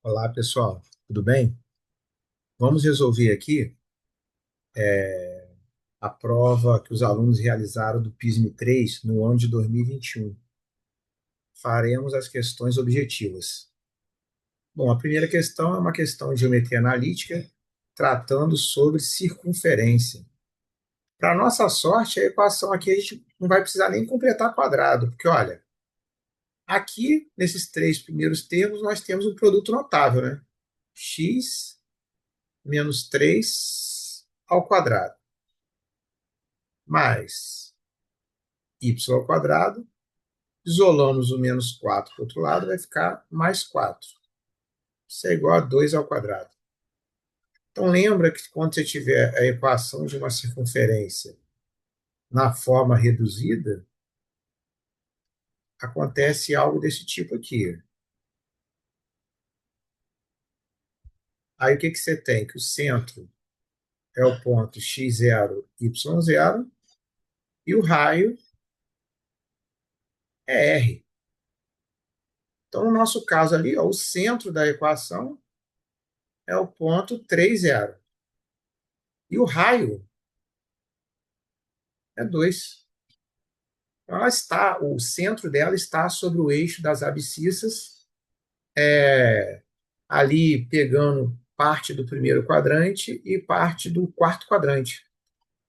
Olá, pessoal. Tudo bem? Vamos resolver aqui a prova que os alunos realizaram do PISM-3 no ano de 2021. Faremos as questões objetivas. Bom, a primeira questão é uma questão de geometria analítica, tratando sobre circunferência. Para nossa sorte, a equação aqui a gente não vai precisar nem completar quadrado, porque olha, aqui nesses três primeiros termos nós temos um produto notável, né? X menos 3 ao quadrado, mais y ao quadrado, isolamos o menos 4 para o outro lado, vai ficar mais 4. Isso é igual a 2 ao quadrado. Então lembra que quando você tiver a equação de uma circunferência na forma reduzida, acontece algo desse tipo aqui. Aí o que, que você tem? Que o centro é o ponto x0, y0, e o raio é R. Então, no nosso caso ali, ó, o centro da equação é o ponto 3, 0. E o raio é 2. Ela está, o centro dela está sobre o eixo das abscissas, ali pegando parte do primeiro quadrante e parte do quarto quadrante.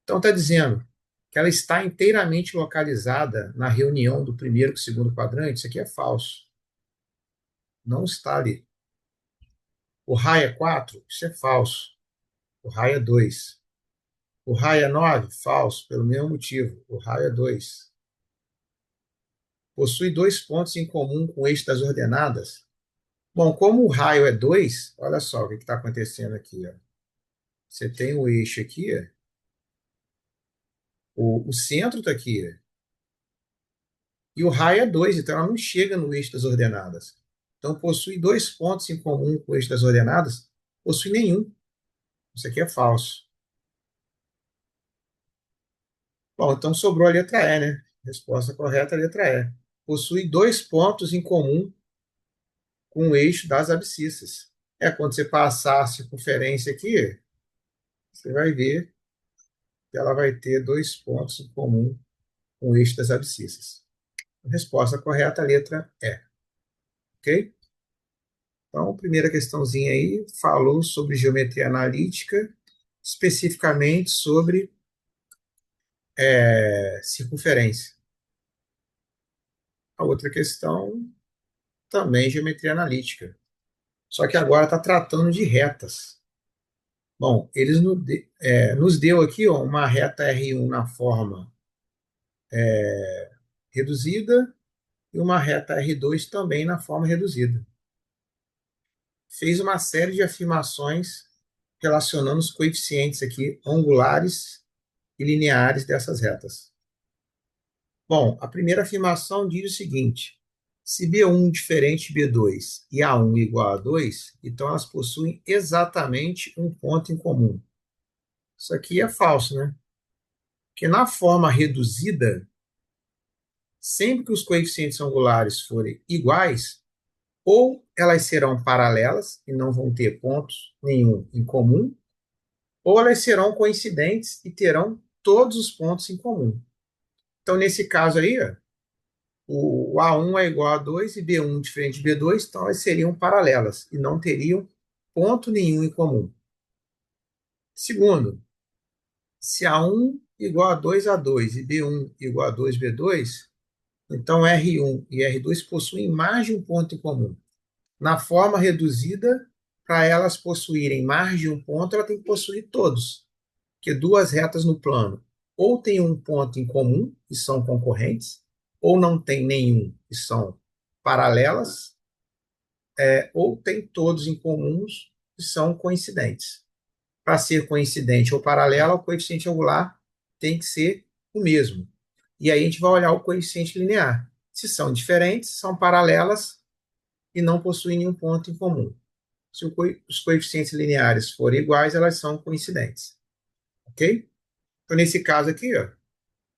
Então está dizendo que ela está inteiramente localizada na reunião do primeiro com o segundo quadrante. Isso aqui é falso. Não está ali. O raio é 4, isso é falso. O raio é 2. O raio é 9, falso, pelo mesmo motivo. O raio é 2. Possui dois pontos em comum com o eixo das ordenadas. Bom, como o raio é 2, olha só o que está acontecendo aqui. Ó. Você tem o eixo aqui, o centro está aqui, e o raio é 2, então ela não chega no eixo das ordenadas. Então possui dois pontos em comum com o eixo das ordenadas? Possui nenhum. Isso aqui é falso. Bom, então sobrou a letra E, né? Resposta correta, a letra E. Possui dois pontos em comum com o eixo das abscissas. Quando você passar a circunferência aqui, você vai ver que ela vai ter dois pontos em comum com o eixo das abscissas. Resposta correta, a letra E. Ok? Então, a primeira questãozinha aí falou sobre geometria analítica, especificamente sobre circunferência. A outra questão também geometria analítica. Só que agora está tratando de retas. Bom, eles nos deu aqui ó, uma reta R1 na forma reduzida e uma reta R2 também na forma reduzida. Fez uma série de afirmações relacionando os coeficientes aqui angulares e lineares dessas retas. Bom, a primeira afirmação diz o seguinte: se B1 diferente de B2 e A1 igual a 2, então elas possuem exatamente um ponto em comum. Isso aqui é falso, né? Porque na forma reduzida, sempre que os coeficientes angulares forem iguais, ou elas serão paralelas e não vão ter pontos nenhum em comum, ou elas serão coincidentes e terão todos os pontos em comum. Então, nesse caso aí, ó, o A1 é igual a 2 e B1 diferente de B2, então elas seriam paralelas e não teriam ponto nenhum em comum. Segundo, se A1 igual a 2 A2 e B1 igual a 2 B2, então R1 e R2 possuem mais de um ponto em comum. Na forma reduzida, para elas possuírem mais de um ponto, ela tem que possuir todos. Porque duas retas no plano ou tem um ponto em comum, e são concorrentes, ou não tem nenhum, e são paralelas, ou tem todos em comuns, e são coincidentes. Para ser coincidente ou paralela, o coeficiente angular tem que ser o mesmo. E aí a gente vai olhar o coeficiente linear. Se são diferentes, são paralelas e não possuem nenhum ponto em comum. Se os coeficientes lineares forem iguais, elas são coincidentes. Ok? Então, nesse caso aqui, ó,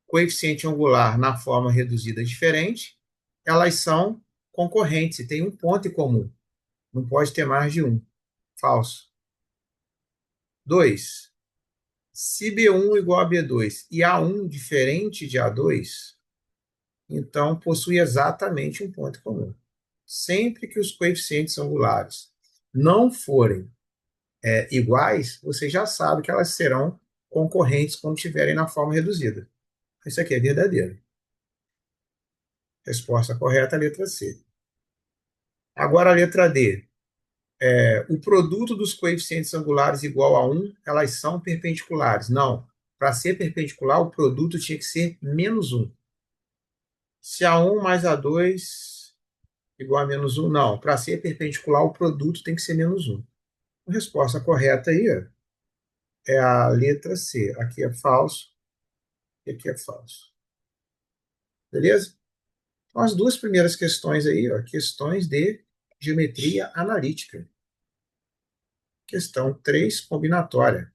coeficiente angular na forma reduzida diferente, elas são concorrentes e têm um ponto em comum. Não pode ter mais de um. Falso. 2. Se B1 igual a B2 e A1 diferente de A2, então possui exatamente um ponto comum. Sempre que os coeficientes angulares não forem iguais, você já sabe que elas serão concorrentes quando estiverem na forma reduzida. Isso aqui é verdadeiro. Resposta correta, letra C. Agora a letra D. O produto dos coeficientes angulares igual a 1, elas são perpendiculares. Não. Para ser perpendicular, o produto tinha que ser menos 1. Se A1 mais A2 igual a menos 1, não. Para ser perpendicular, o produto tem que ser menos 1. A resposta correta aí é a letra C. Aqui é falso e aqui é falso. Beleza? Então, as duas primeiras questões aí, questões de geometria analítica. Questão 3, combinatória.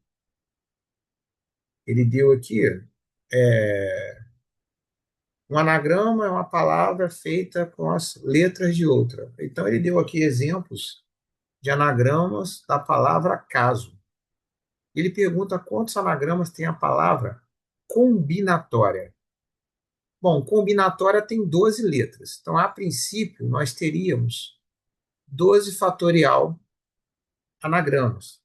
Ele deu aqui um anagrama é uma palavra feita com as letras de outra. Então, ele deu aqui exemplos de anagramas da palavra caso. Ele pergunta quantos anagramas tem a palavra combinatória. Bom, combinatória tem 12 letras. Então, a princípio, nós teríamos 12 fatorial anagramas.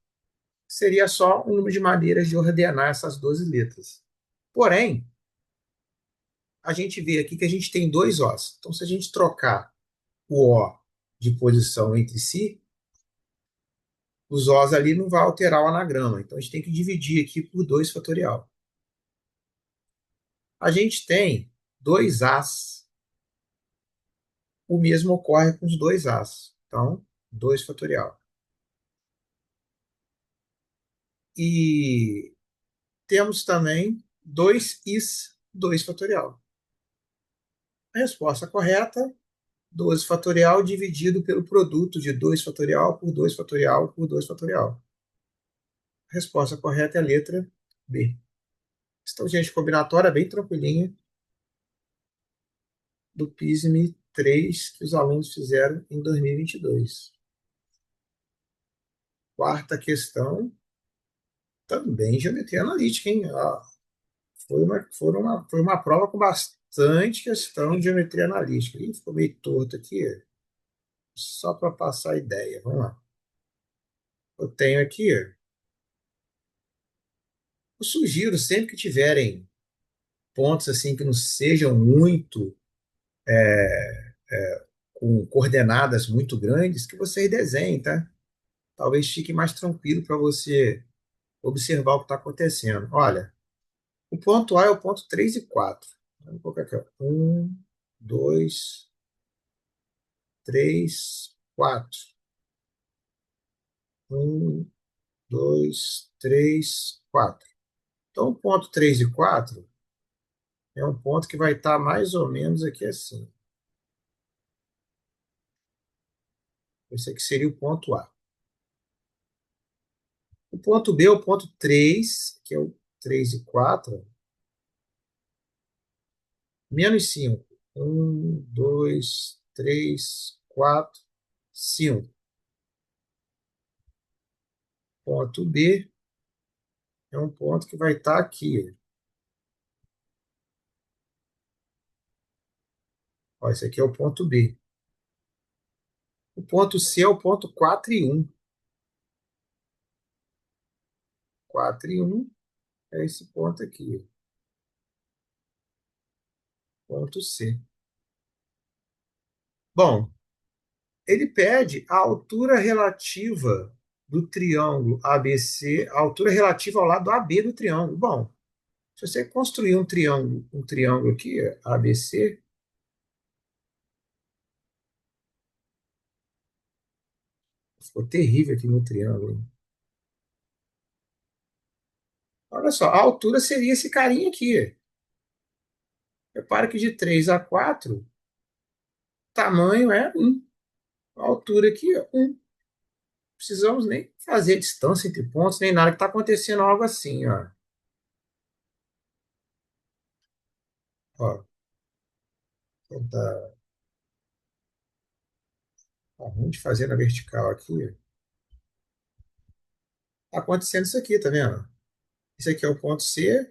Seria só um número de maneiras de ordenar essas 12 letras. Porém, a gente vê aqui que a gente tem dois Os. Então, se a gente trocar o O de posição entre si, os Os ali não vai alterar o anagrama. Então, a gente tem que dividir aqui por 2 fatorial. A gente tem dois As. O mesmo ocorre com os dois As. Então, 2 fatorial. E temos também dois Is, 2 fatorial. A resposta correta, 12 fatorial dividido pelo produto de 2 fatorial por 2 fatorial por 2 fatorial. A resposta correta é a letra B. Então, gente, combinatória bem tranquilinha do PISM 3 que os alunos fizeram em 2022. Quarta questão, também geometria analítica, hein? Foi uma prova com bastante questão de geometria analítica. Ih, ficou meio torto aqui, só para passar a ideia. Vamos lá. Eu tenho aqui, eu sugiro sempre que tiverem pontos assim que não sejam muito com coordenadas muito grandes, que vocês desenhem, tá? Talvez fique mais tranquilo para você observar o que está acontecendo. Olha, o ponto A é o ponto 3 e 4. Vamos colocar aqui, ó. 1, 2, 3, 4. 1, 2, 3, 4. Então, o ponto 3 e 4 é um ponto que vai estar mais ou menos aqui assim. Esse aqui seria o ponto A. O ponto B é o ponto 3, que é o 3 e 4, menos 5. 1, 2, 3, 4, 5. Ponto B é um ponto que vai estar aqui. Ó, esse aqui é o ponto B. O ponto C é o ponto 4 e 1. 4 e 1 é esse ponto aqui. Ponto C. Bom, ele pede a altura relativa do triângulo ABC, a altura relativa ao lado AB do triângulo. Bom, se você construir um triângulo aqui, ABC, ficou terrível aqui no triângulo. Olha só, a altura seria esse carinha aqui. Repara que de 3 a 4, tamanho é 1. A altura aqui é 1. Precisamos nem fazer distância entre pontos, nem nada, que está acontecendo algo assim, ó. Ó, tentar Tá ruim de fazer na vertical aqui. Tá acontecendo isso aqui, tá vendo? Isso aqui é o ponto C,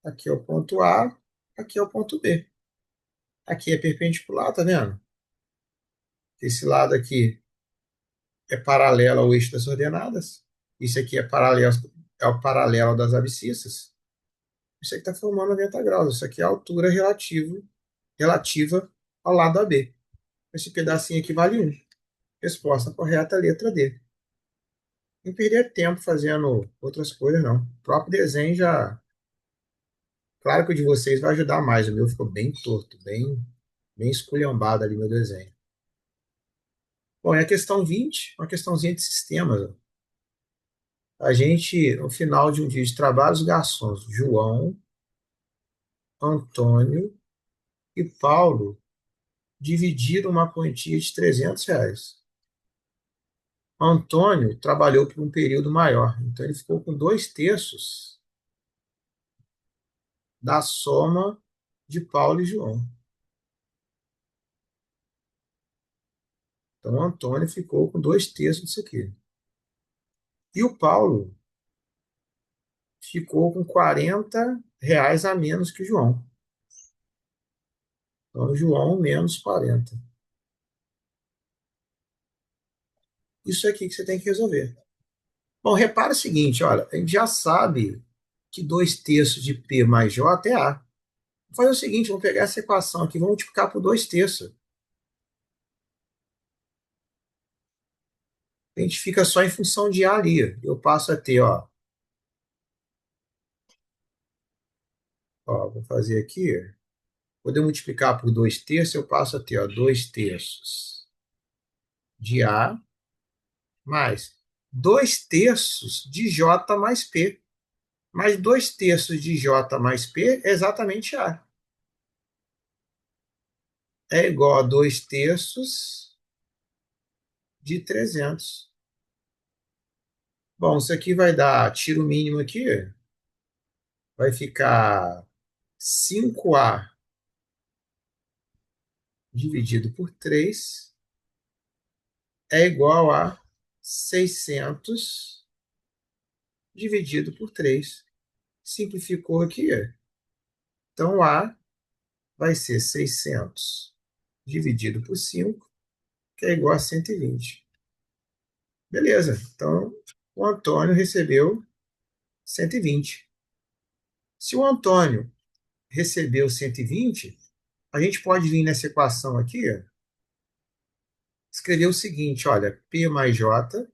aqui é o ponto A, aqui é o ponto B. Aqui é perpendicular, tá vendo? Esse lado aqui é paralelo ao eixo das ordenadas. Isso aqui é o paralelo das abscissas. Isso aqui está formando 90 graus. Isso aqui é a altura relativa ao lado AB. Esse pedacinho aqui vale 1. Resposta correta, letra D. Não perder tempo fazendo outras coisas, não. O próprio desenho já. Claro que o de vocês vai ajudar mais. O meu ficou bem torto, bem esculhambado ali meu desenho. Bom, e a questão 20, uma questãozinha de sistemas. A gente, no final de um dia de trabalho, os garçons João, Antônio e Paulo dividiram uma quantia de R$ 300. Antônio trabalhou por um período maior, então ele ficou com 2/3 da soma de Paulo e João. Então, o Antônio ficou com 2/3 disso aqui. E o Paulo ficou com R$ 40 a menos que o João. Então, o João menos 40. Isso aqui que você tem que resolver. Bom, repara o seguinte, olha, a gente já sabe que 2/3 de P mais J é A. Vou fazer o seguinte, vamos pegar essa equação aqui, vamos multiplicar por 2/3. A gente fica só em função de A ali. Eu passo a ter, vou fazer aqui, poder multiplicar por 2/3, eu passo a ter, 2/3 de A mais 2/3 de J mais P. Mais 2/3 de J mais P é exatamente A. É igual a 2/3 de 300. Bom, isso aqui vai dar tiro mínimo aqui, vai ficar 5A dividido por 3 é igual a 600 dividido por 3. Simplificou aqui. Então, A vai ser 600 dividido por 5, que é igual a 120. Beleza. Então, o Antônio recebeu 120. Se o Antônio recebeu 120, a gente pode vir nessa equação aqui, escrever o seguinte, olha, P mais J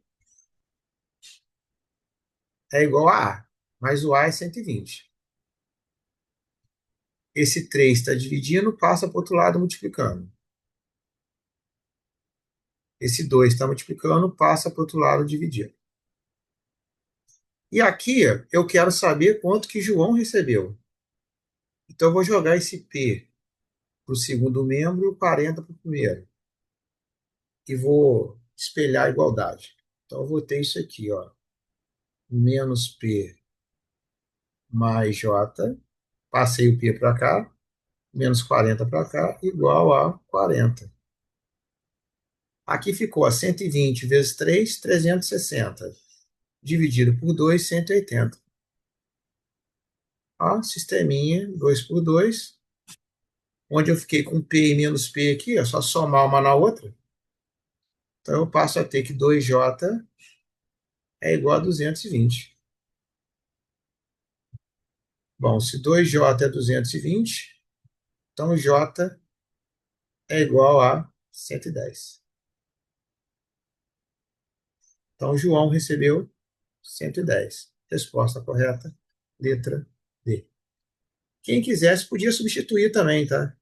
é igual a A, mas o A é 120. Esse 3 está dividindo, passa para o outro lado multiplicando. Esse 2 está multiplicando, passa para o outro lado dividindo. E aqui eu quero saber quanto que João recebeu. Então eu vou jogar esse P para o segundo membro e o 40 para o primeiro. E vou espelhar a igualdade. Então eu vou ter isso aqui, menos P mais J. Passei o P para cá, menos 40 para cá, igual a 40. Aqui ficou 120 vezes 3, 360. Dividido por 2, 180. Sisteminha, 2 por 2. Onde eu fiquei com P e menos P aqui, é só somar uma na outra. Então eu passo a ter que 2J é igual a 220. Bom, se 2J é 220, então J é igual a 110. Então João recebeu 110. Resposta correta, letra D. Quem quisesse podia substituir também, tá?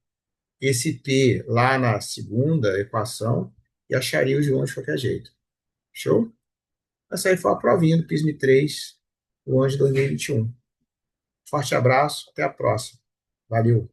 Esse P lá na segunda equação e acharia o João de qualquer jeito. Show? Essa aí foi a provinha do PISM 3, o ano de 2021. Forte abraço, até a próxima. Valeu!